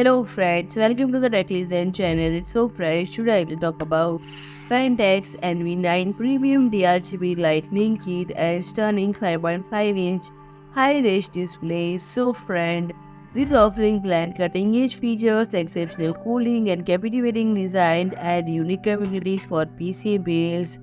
Hello friends, welcome to the Techlisten channel. It's so fresh. Today I will talk about Phanteks NV9 Premium D-RGB Lightning Kit and stunning 5.5-inch high-res display. So friend, this offering planned cutting-edge features, exceptional cooling and captivating design and unique capabilities for PC builds.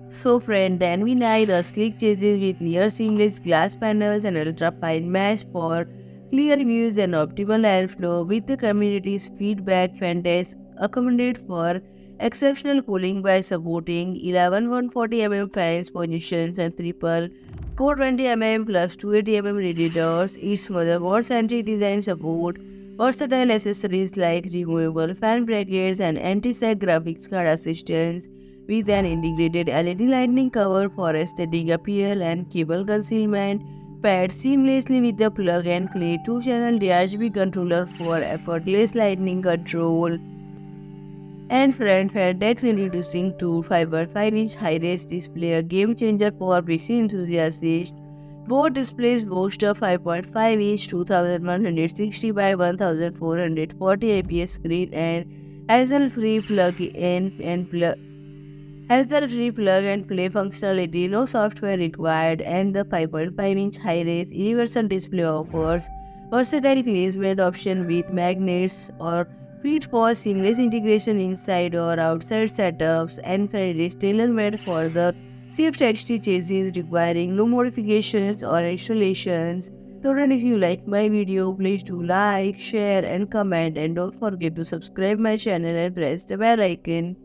So friend, the NV9 are sleek changes with near seamless glass panels and ultra-fine mesh for clear views and optimal airflow. With the community's feedback, Phanteks accommodate for exceptional cooling by supporting 11 140 mm fans positions and triple 420 mm plus 280 mm radiators. Its motherboard-centric design support versatile accessories like removable fan brackets and anti-sag graphics card assistance with an integrated LED lighting cover for aesthetic appeal and cable concealment, paired seamlessly with the plug-and-play 2-channel DRGB controller for effortless lighting control. And friend, Phanteks introducing two 5.5-inch high-res display, a game changer for PC enthusiasts. Both displays boast a 5.5-inch 2160 by 1440 IPS screen and hassle-free plug-in and plug has the free plug and play functionality, no software required, and the 5.5-inch high-res universal display offers versatile placement option with magnets or feet for seamless integration inside or outside setups, and it is tailor-made for the Swift XT chassis requiring no modifications or installations. So then if you like my video, please do like, share and comment, and don't forget to subscribe my channel and press the bell icon.